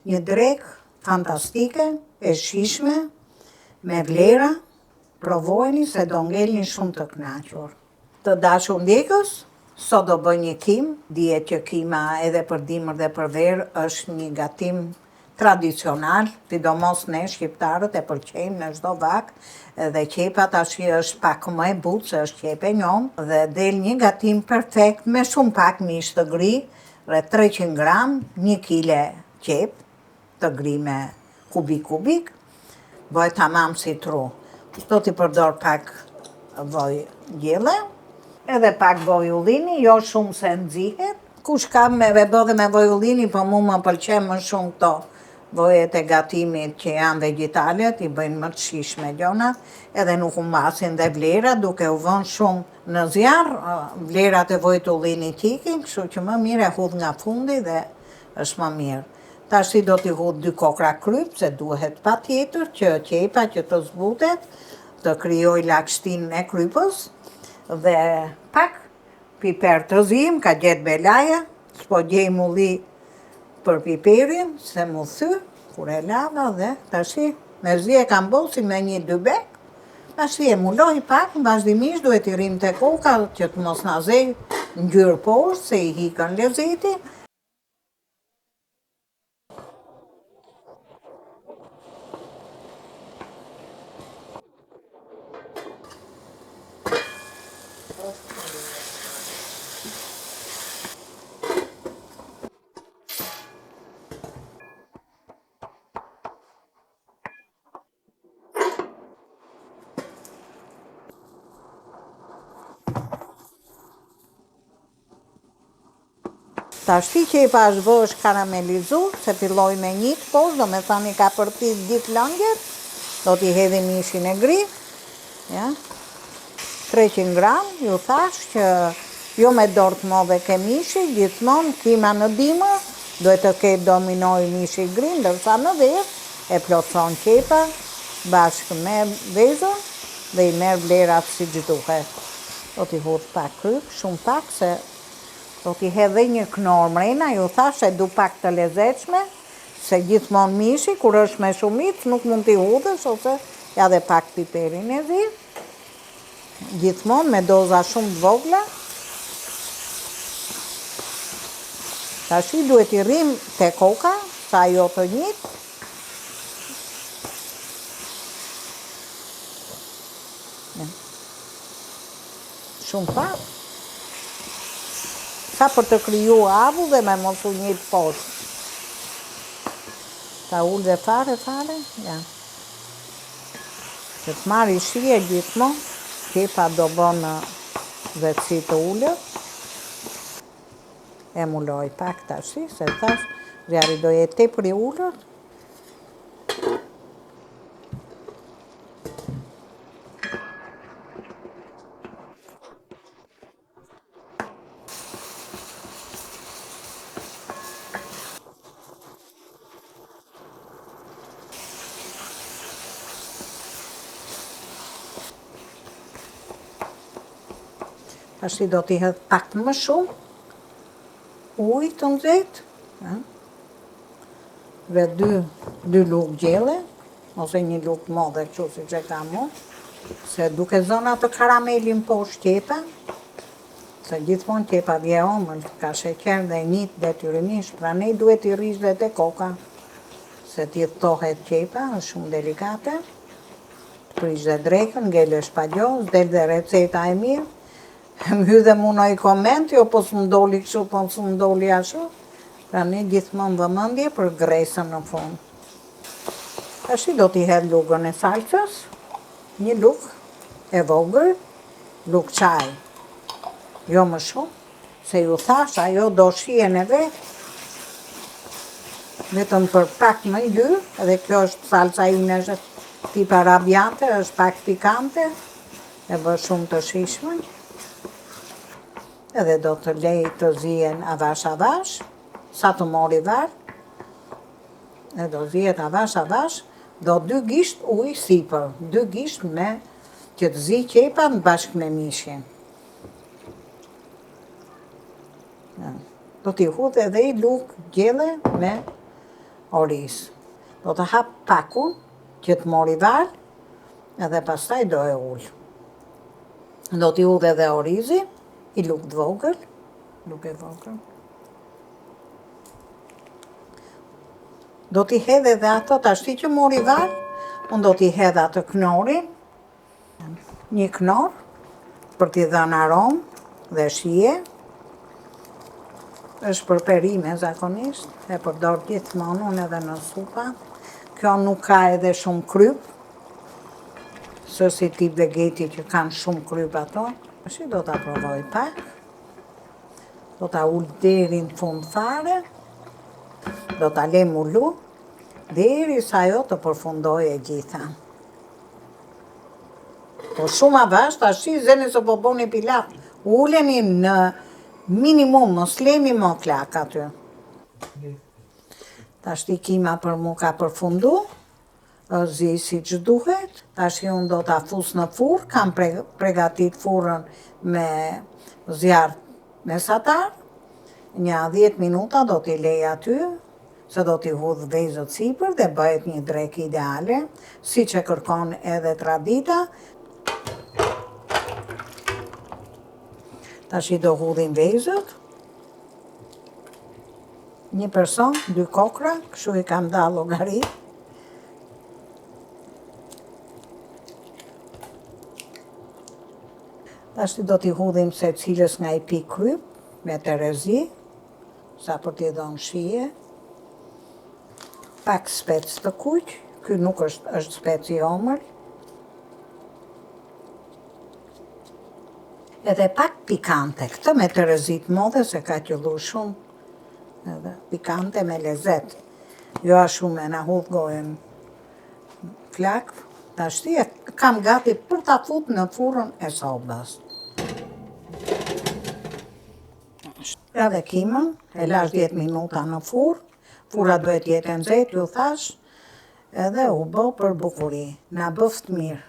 një drekë fantastike, e shishme, me vlera, provojni se do ngelni shumë të kënaqur. Të dashur ndjekës, sot do bëj një kim, dihet që kima edhe për dimër dhe për verë është një gatim tradicional, sidomos ne shqiptarët e pëlqejmë në çdo vak, dhe qepa tash është pak më e butë se është qepë e njomë, dhe del një gatim perfekt me shumë pak mish të gri, rreth 300 gram, 1 kile qepë të gri me kubik, bëhet tamam si tru. Do t'i përdor pak vaj gjelle, edhe pak vaj ullini, jo shumë se nxihet. Kush ka me bë dhe me vaj ullini, po mu më pëlqen më shumë këto vajet e gatimit që janë vegjetalet, i bëjnë më të shishme gjonat, edhe nuk humbasin dhe vlerat, duke u vënë shumë në zjarr, vlerat e vajit ullinit ikin, kështu që më mirë e hudh nga fundi dhe është më mirë. Tash do t'i hudh 2 kokra kryp, se duhet patjetër që qepa që të zbutet, të krijoj lagështinë e krypës, dhe pak piper të zim, ka gjetë belaja, s'po gjej mulli për piperin, se mu thy, kur e lava dhe tashi me zi e kam bosi me 1-2 bek, tashi e muloj pak, vazhdimisht duhet i rrim te koka që të mos na zej ngjyrë poshtë, se i hikën lezeti. Tashti qepa është bë është karamelizu, se filloj me 1 poshtë, do me thani ka përpit gjithë lëngjet, do t'i hedhim mishin e gri, ja. 300 gram, ju thash që jo me dorë të modhe ke mishi, gjithmonë kima në dimër, duhet të ketë dominoj mishi gri, ndërsa në verë e plotson qepa bashkë me vezën dhe i merr vlerat si duhet. Do t'i hudh pak kryp, shumë pak, se do t'i hedhe 1 knor mrena, ju thash e du pak të lezetshme, se gjithmonë mishi, kur është me shumicë, nuk mund t'i hudhësh, ose ja dhe pak piperin e zi, gjithmonë me doza shumë të vogla. Tashi duhet i rrim te koka, sa ajo të njit. Shumë pak. Sa për të kriju avu dhe me mos u njit poshtë. Ta ullë dhe fare, ja. Që të marri shije gjithmonë, qepa do bënë vetësi të ullët. E muloj pak tashi, se tash zjarri do jetë tepër i ullët. Tashi do t'i hedh pak më shumë ujë të nxehtë, dhe 2 lugë gjelle, ose 1 lugë të madhe kështu siç e kam unë, se duke zënë atë karamelin poshtë qepa, se gjithmonë qepa vje omël, ka sheqer dhe njit detyrimisht, pranej duhet i rrish dhe te koka, se t'i thtohet qepa, është shumë delikate. Prish dhe drekën, ngelesh pa gjoz, del dhe receta e mirë. Më hy dhe mu në i koment, jo po s'më doli kështu, po s'më doli ashtu. Pra ne gjithmonë vëmendje për gresën në fund. Tashi do t'i hedh lugën e salcës, 1 lugë e vogël, lugë çaj. Jo më shumë, se ju thash, ajo do shijen e vet. Vetëm për pak më ngjyrë, edhe kjo është salca ime, është tip arabiate, është pak pikante, e bë shumë të shishme. Edhe do të lej të zihen avash, sa të mori var, e do zihet avash, do 2 gisht ujë sipër, 2 gisht me që të zi qepa bashkë me mishin. Do t'i hudh edhe 1 lugë gjelle me orizë. Do të hap pakun, që të mori val, edhe pastaj do e ullë. Do t'i udhe edhe orizi, i lukë vogël, do t'i hedhe edhe ato, tashti që mori val, unë do t'i hedhe atë knorin, një knor, për t'i dhënë aromë dhe shije. Është për perime zakonisht, e përdor gjithmonë unë edhe në supa. Kjo nuk ka edhe shumë kryp, së si tip dhe geti që kanë shumë kryp ato. Tashi do t'a provoj pak, do t'a ullë deri në fund fare, do t'a lem ullu, deri sa ajo të përfundoj e gjitha. Po shumë avash, tashi zeni se po boni pilaf, ulleni në minimum, mos leni më klak aty. Tashti kima për mu ka përfundu, zi si që duhet. Tashti unë do t'a fus në furr, kam pregatit furrën me zjarë mesatar. Një 10 minuta do t'i lej aty, se do t'i hudh vezët sipër dhe bëhet një drek ideale, si që kërkon edhe tradita. Tashi do hudhin vezët. Një person, 2 kokra, kështu i kam da llogari. Tashi do t'i hudhim se cilës nga i pi kryp, me terezi, sa për t'i dhënë shije. Pak spec të kuq, ky nuk është spec i omël. Edhe pak pikante, këtë me terezit modhe se ka qëllu shumë, edhe pikante me lezet. Jo a shumë e na hudh gojën flak, tashti e kam gati për t'a fut në furrën e sobës. Edhe kimën, e lash 10 minuta në furr, furra duhet jetë e nxehtë, ju thash, edhe u bë për bukuri, na bëft mirë.